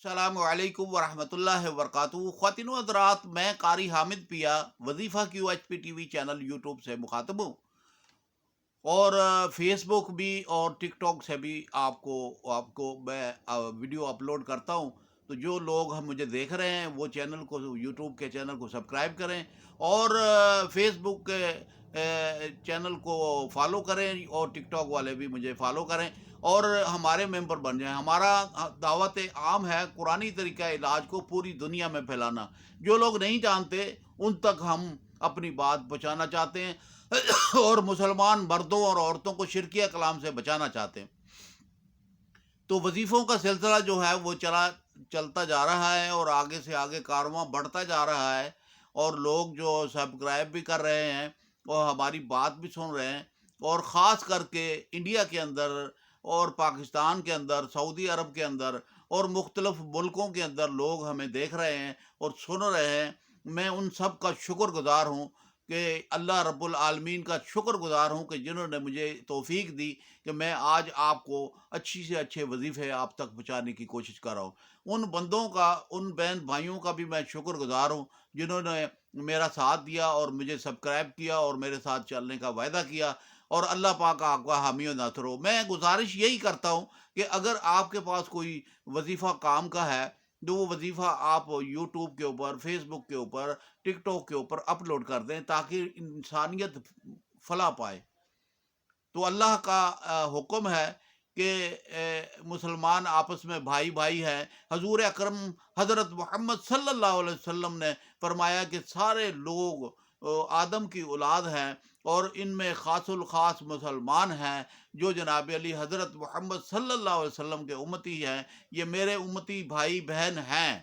السلام علیکم ورحمۃ اللہ وبرکاتہ۔ خواتین و حضرات، میں قاری حامد پیا وظیفہ Q H P T V channel YouTube سے مخاطب ہوں، اور فیس بک بھی اور ٹک ٹاک سے بھی آپ کو میں ویڈیو اپلوڈ کرتا ہوں۔ تو جو لوگ ہم مجھے دیکھ رہے ہیں وہ چینل کو، یوٹیوب کے چینل کو سبسکرائب کریں، اور فیس بک کے چینل کو فالو کریں، اور ٹک ٹاک والے بھی مجھے فالو کریں اور ہمارے ممبر بن جائیں۔ ہمارا دعوت عام ہے قرآنی طریقہ علاج کو پوری دنیا میں پھیلانا۔ جو لوگ نہیں جانتے ان تک ہم اپنی بات پہنچانا چاہتے ہیں اور مسلمان مردوں اور عورتوں کو شرکیہ کلام سے بچانا چاہتے ہیں۔ تو وظیفوں کا سلسلہ جو ہے وہ چلتا جا رہا ہے، اور آگے سے آگے کارواں بڑھتا جا رہا ہے، اور لوگ جو سبسکرائب بھی کر رہے ہیں اور ہماری بات بھی سن رہے ہیں، اور خاص کر کے انڈیا کے اندر اور پاکستان کے اندر، سعودی عرب کے اندر اور مختلف ملکوں کے اندر لوگ ہمیں دیکھ رہے ہیں اور سن رہے ہیں۔ میں ان سب کا شکر گزار ہوں، کہ اللہ رب العالمین کا شکر گزار ہوں کہ جنہوں نے مجھے توفیق دی کہ میں آج آپ کو اچھی سے اچھے وظیفے آپ تک پہنچانے کی کوشش کر رہا ہوں۔ ان بندوں کا، ان بہن بھائیوں کا بھی میں شکر گزار ہوں جنہوں نے میرا ساتھ دیا اور مجھے سبسکرائب کیا اور میرے ساتھ چلنے کا وعدہ کیا، اور اللہ پاک آپ کا حامی و ناصر ہو۔ میں گزارش یہی کرتا ہوں کہ اگر آپ کے پاس کوئی وظیفہ کام کا ہے تو وہ وظیفہ آپ یوٹیوب کے اوپر، فیس بک کے اوپر، ٹک ٹاک کے اوپر اپلوڈ کر دیں تاکہ انسانیت فلاح پائے۔ تو اللہ کا حکم ہے کہ مسلمان آپس میں بھائی بھائی ہیں۔ حضور اکرم حضرت محمد صلی اللہ علیہ وسلم نے فرمایا کہ سارے لوگ آدم کی اولاد ہیں، اور ان میں خاص الخاص مسلمان ہیں جو جناب علی حضرت محمد صلی اللہ علیہ وسلم کے امتی ہیں۔ یہ میرے امتی بھائی بہن ہیں۔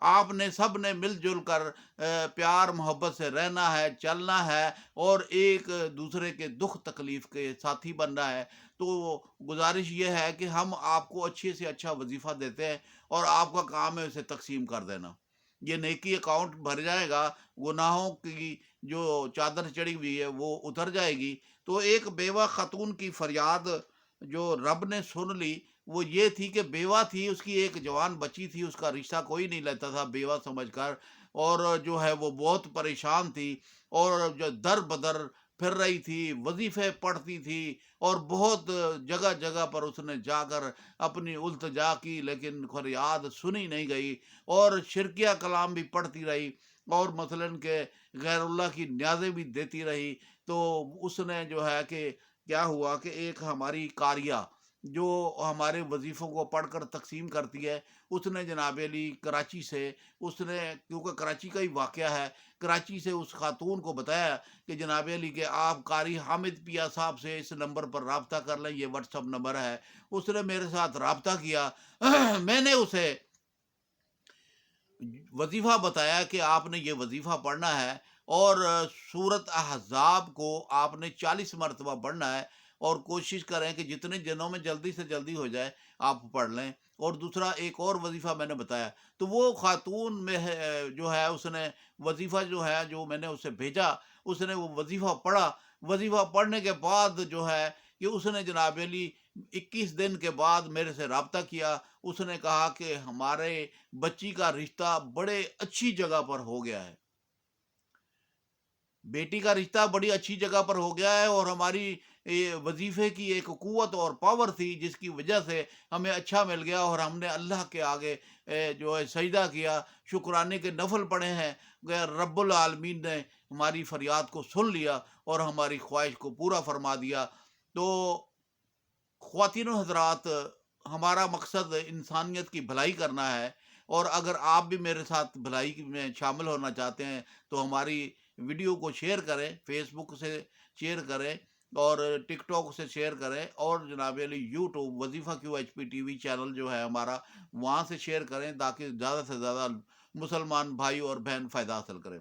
آپ نے سب نے مل جل کر پیار محبت سے رہنا ہے، چلنا ہے، اور ایک دوسرے کے دکھ تکلیف کے ساتھی بننا ہے۔ تو گزارش یہ ہے کہ ہم آپ کو اچھے سے اچھا وظیفہ دیتے ہیں، اور آپ کا کام ہے اسے تقسیم کر دینا۔ یہ نیکی اکاؤنٹ بھر جائے گا، گناہوں کی جو چادر چڑھی ہوئی ہے وہ اتر جائے گی۔ تو ایک بیوہ خاتون کی فریاد جو رب نے سن لی، وہ یہ تھی کہ بیوہ تھی، اس کی ایک جوان بچی تھی، اس کا رشتہ کوئی نہیں لیتا تھا بیوہ سمجھ کر، اور جو ہے وہ بہت پریشان تھی، اور جو در بدر پھر رہی تھی، وظیفے پڑھتی تھی، اور بہت جگہ جگہ پر اس نے جا کر اپنی التجا کی، لیکن فریاد سنی نہیں گئی، اور شرکیہ کلام بھی پڑھتی رہی، اور مثلاً کہ غیر اللہ کی نیازیں بھی دیتی رہی۔ تو اس نے جو ہے کہ کیا ہوا کہ ایک ہماری قاریہ جو ہمارے وظیفوں کو پڑھ کر تقسیم کرتی ہے، اس نے جناب علی کراچی سے، اس نے، کیونکہ کراچی کا ہی واقعہ ہے، کراچی سے اس خاتون کو بتایا کہ جناب علی کہ آپ قاری حامد پیا صاحب سے اس نمبر پر رابطہ کر لیں، یہ واٹس اپ نمبر ہے۔ اس نے میرے ساتھ رابطہ کیا میں نے اسے وظیفہ بتایا کہ آپ نے یہ وظیفہ پڑھنا ہے، اور سورت احزاب کو آپ نے 40 مرتبہ پڑھنا ہے، اور کوشش کریں کہ جتنے دنوں میں جلدی سے جلدی ہو جائے آپ پڑھ لیں۔ اور دوسرا ایک اور وظیفہ میں نے بتایا، تو وہ خاتون میں جو ہے اس نے وظیفہ جو ہے جو میں نے اسے بھیجا، اس نے وہ وظیفہ پڑھا۔ وظیفہ پڑھنے کے بعد جو ہے کہ اس نے جناب علی 21 دن کے بعد میرے سے رابطہ کیا۔ اس نے کہا کہ ہمارے بچی کا رشتہ بڑے اچھی جگہ پر ہو گیا ہے، بیٹی کا رشتہ بڑی اچھی جگہ پر ہو گیا ہے، اور ہماری وظیفے کی ایک قوت اور پاور تھی جس کی وجہ سے ہمیں اچھا مل گیا، اور ہم نے اللہ کے آگے جو ہے سجدہ کیا، شکرانے کے نفل پڑھے ہیں، کہ رب العالمین نے ہماری فریاد کو سن لیا اور ہماری خواہش کو پورا فرما دیا۔ تو خواتین و حضرات، ہمارا مقصد انسانیت کی بھلائی کرنا ہے، اور اگر آپ بھی میرے ساتھ بھلائی میں شامل ہونا چاہتے ہیں تو ہماری ویڈیو کو شیئر کریں، فیس بک سے شیئر کریں، اور ٹک ٹاک سے شیئر کریں، اور جناب علی یوٹیوب وظیفہ Q H P T V channel جو ہے ہمارا، وہاں سے شیئر کریں تاکہ زیادہ سے زیادہ مسلمان بھائی اور بہن فائدہ حاصل کریں۔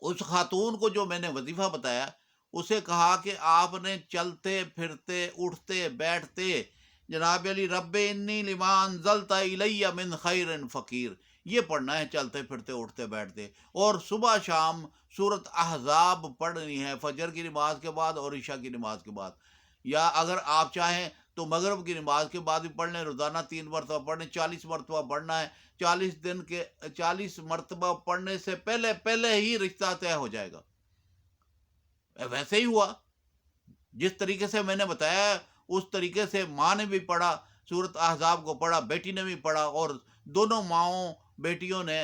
اس خاتون کو جو میں نے وظیفہ بتایا، اسے کہا کہ آپ نے چلتے پھرتے اٹھتے بیٹھتے جناب علی رب انی لما انزلت الی من خیر فقیر، یہ پڑھنا ہے چلتے پھرتے اٹھتے بیٹھتے، اور صبح شام سورت احزاب پڑھنی ہے، فجر کی نماز کے بعد اور عشاء کی نماز کے بعد، یا اگر آپ چاہیں تو مغرب کی نماز کے بعد بھی پڑھ لیں، روزانہ 3 مرتبہ پڑھ لیں، 40 مرتبہ پڑھنا ہے۔ 40 دن کے 40 مرتبہ پڑھنے سے پہلے پہلے ہی رشتہ طے ہو جائے گا۔ ویسے ہی ہوا جس طریقے سے میں نے بتایا، اس طریقے سے ماں نے بھی پڑھا، سورت احزاب کو پڑھا، بیٹی نے بھی پڑھا، اور دونوں ماؤں بیٹیوں نے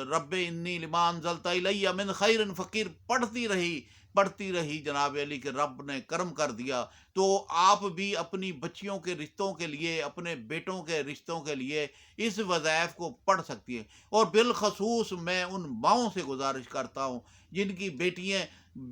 رب انی لما انزلت الی من خیر فقیر پڑھتی رہی جناب علی کہ رب نے کرم کر دیا۔ تو آپ بھی اپنی بچیوں کے رشتوں کے لیے، اپنے بیٹوں کے رشتوں کے لیے اس وظائف کو پڑھ سکتی ہیں۔ اور بالخصوص میں ان ماؤں سے گزارش کرتا ہوں جن کی بیٹیاں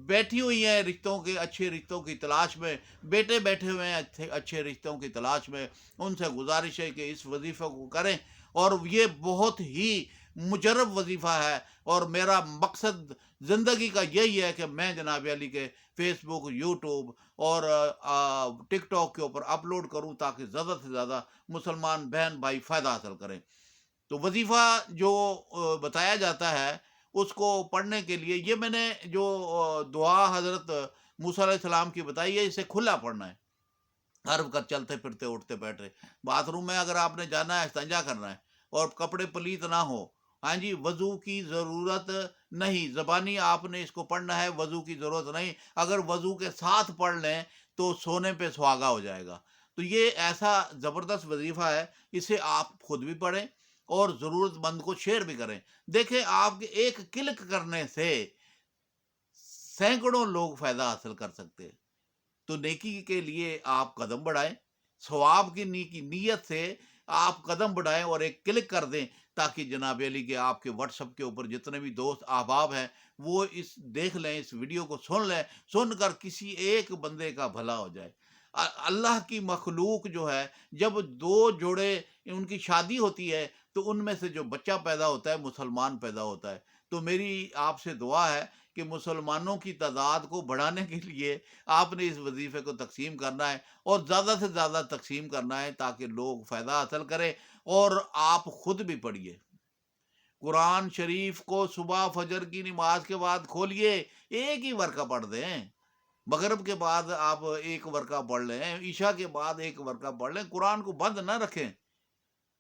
بیٹھی ہوئی ہیں رشتوں کے، اچھے رشتوں کی تلاش میں، بیٹے بیٹھے ہوئے ہیں اچھے رشتوں کی تلاش میں، ان سے گزارش ہے کہ اس وظیفے کو کریں۔ اور یہ بہت ہی مجرب وظیفہ ہے، اور میرا مقصد زندگی کا یہی ہے کہ میں جناب علی کے فیس بک، یوٹیوب اور ٹک ٹاک کے اوپر اپلوڈ کروں تاکہ زیادہ سے زیادہ مسلمان بہن بھائی فائدہ حاصل کریں۔ تو وظیفہ جو بتایا جاتا ہے اس کو پڑھنے کے لیے، یہ میں نے جو دعا حضرت موسیٰ علیہ السلام کی بتائی ہے، اسے کھلا پڑھنا ہے، ہر وقت چلتے پھرتے اٹھتے بیٹھے۔ باتھ روم میں اگر آپ نے جانا ہے، استنجا کرنا ہے، اور کپڑے پلیت نہ ہو، ہاں جی، وضو کی ضرورت نہیں، زبانی آپ نے اس کو پڑھنا ہے، وضو کی ضرورت نہیں۔ اگر وضو کے ساتھ پڑھ لیں تو سونے پہ سہاگا ہو جائے گا۔ تو یہ ایسا زبردست وظیفہ ہے، اسے آپ خود بھی پڑھیں اور ضرورت مند کو شیئر بھی کریں۔ دیکھیں، آپ کے ایک کلک کرنے سے سینکڑوں لوگ فائدہ حاصل کر سکتے ہیں۔ تو نیکی کے لیے آپ قدم بڑھائیں، ثواب کی نیت سے آپ قدم بڑھائیں اور ایک کلک کر دیں، تاکہ جناب علی کے آپ کے واٹس ایپ کے اوپر جتنے بھی دوست احباب ہیں وہ اس دیکھ لیں، اس ویڈیو کو سن لیں، سن کر کسی ایک بندے کا بھلا ہو جائے۔ اللہ کی مخلوق جو ہے، جب دو جوڑے ان کی شادی ہوتی ہے تو ان میں سے جو بچہ پیدا ہوتا ہے مسلمان پیدا ہوتا ہے۔ تو میری آپ سے دعا ہے کہ مسلمانوں کی تعداد کو بڑھانے کے لیے آپ نے اس وظیفے کو تقسیم کرنا ہے، اور زیادہ سے زیادہ تقسیم کرنا ہے تاکہ لوگ فائدہ حاصل کریں۔ اور آپ خود بھی پڑھیے قرآن شریف کو، صبح فجر کی نماز کے بعد کھولیے، ایک ہی ورقہ پڑھ دیں، مغرب کے بعد آپ ایک ورقہ پڑھ لیں، عشاء کے بعد ایک ورقہ پڑھ لیں، قرآن کو بند نہ رکھیں،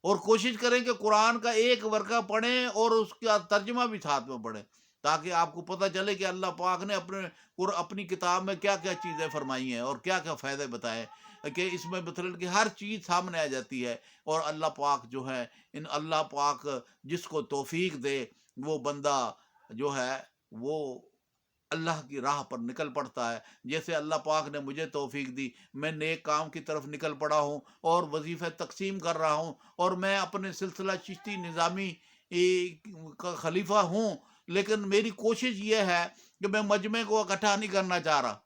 اور کوشش کریں کہ قرآن کا ایک ورقہ پڑھیں اور اس کا ترجمہ بھی ساتھ میں پڑھیں، تاکہ آپ کو پتہ چلے کہ اللہ پاک نے اپنی کتاب میں کیا کیا چیزیں فرمائی ہیں اور کیا کیا فائدے بتائے، کہ اس میں مطلب کہ ہر چیز سامنے آ جاتی ہے۔ اور اللہ پاک جو ہے، اللہ پاک جس کو توفیق دے، وہ بندہ جو ہے وہ اللہ کی راہ پر نکل پڑتا ہے۔ جیسے اللہ پاک نے مجھے توفیق دی، میں نیک کام کی طرف نکل پڑا ہوں اور وظیفے تقسیم کر رہا ہوں، اور میں اپنے سلسلہ چشتی نظامی کا خلیفہ ہوں، لیکن میری کوشش یہ ہے کہ میں مجمع کو اکٹھا نہیں کرنا چاہ رہا،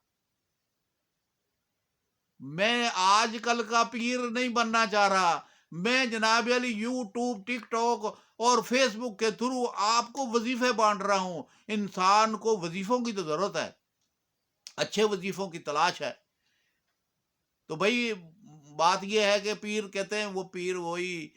میں آج کل کا پیر نہیں بننا چاہ رہا، میں جناب علی یوٹیوب، ٹک ٹاک اور فیس بک کے تھرو آپ کو وظیفے بانٹ رہا ہوں۔ انسان کو وظیفوں کی تو ضرورت ہے، اچھے وظیفوں کی تلاش ہے۔ تو بھائی بات یہ ہے کہ پیر کہتے ہیں، وہ پیر وہی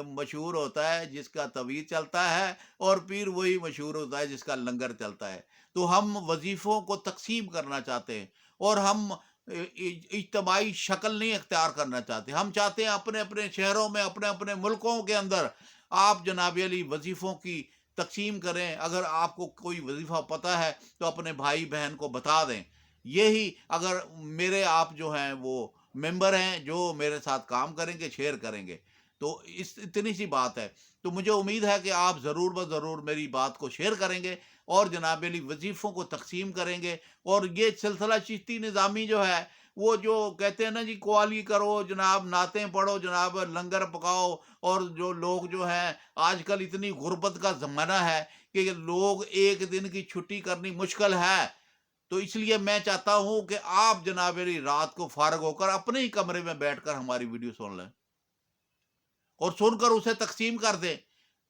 مشہور ہوتا ہے جس کا طویل چلتا ہے، اور پیر وہی مشہور ہوتا ہے جس کا لنگر چلتا ہے۔ تو ہم وظیفوں کو تقسیم کرنا چاہتے ہیں، اور ہم اجتماعی شکل نہیں اختیار کرنا چاہتے، ہم چاہتے ہیں اپنے اپنے شہروں میں، اپنے اپنے ملکوں کے اندر آپ جناب علی وظیفوں کی تقسیم کریں۔ اگر آپ کو کوئی وظیفہ پتہ ہے تو اپنے بھائی بہن کو بتا دیں۔ یہی اگر میرے آپ جو ہیں وہ ممبر ہیں جو میرے ساتھ کام کریں گے، شیئر کریں گے، تو اتنی سی بات ہے۔ تو مجھے امید ہے کہ آپ ضرور ضرور میری بات کو شیئر کریں گے اور جناب علی وظیفوں کو تقسیم کریں گے۔ اور یہ سلسلہ چشتی نظامی جو ہے، وہ جو کہتے ہیں نا جی، قوالی کرو جناب، نعتیں پڑھو جناب، لنگر پکاؤ، اور جو لوگ جو ہیں آج کل اتنی غربت کا زمانہ ہے کہ لوگ ایک دن کی چھٹی کرنی مشکل ہے، تو اس لیے میں چاہتا ہوں کہ آپ جناب علی رات کو فارغ ہو کر اپنے ہی کمرے میں بیٹھ کر ہماری ویڈیو سن لیں، اور سن کر اسے تقسیم کر دیں۔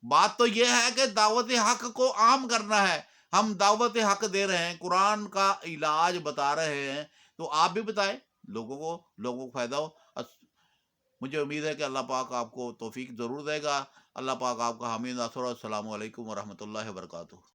بات تو یہ ہے کہ دعوت حق کو عام کرنا ہے۔ ہم دعوت حق دے رہے ہیں، قرآن کا علاج بتا رہے ہیں، تو آپ بھی بتائیں، لوگوں کو فائدہ ہو۔ مجھے امید ہے کہ اللہ پاک آپ کو توفیق ضرور دے گا۔ اللہ پاک آپ کا حامی ناصر۔ السلام علیکم ورحمۃ اللہ وبرکاتہ۔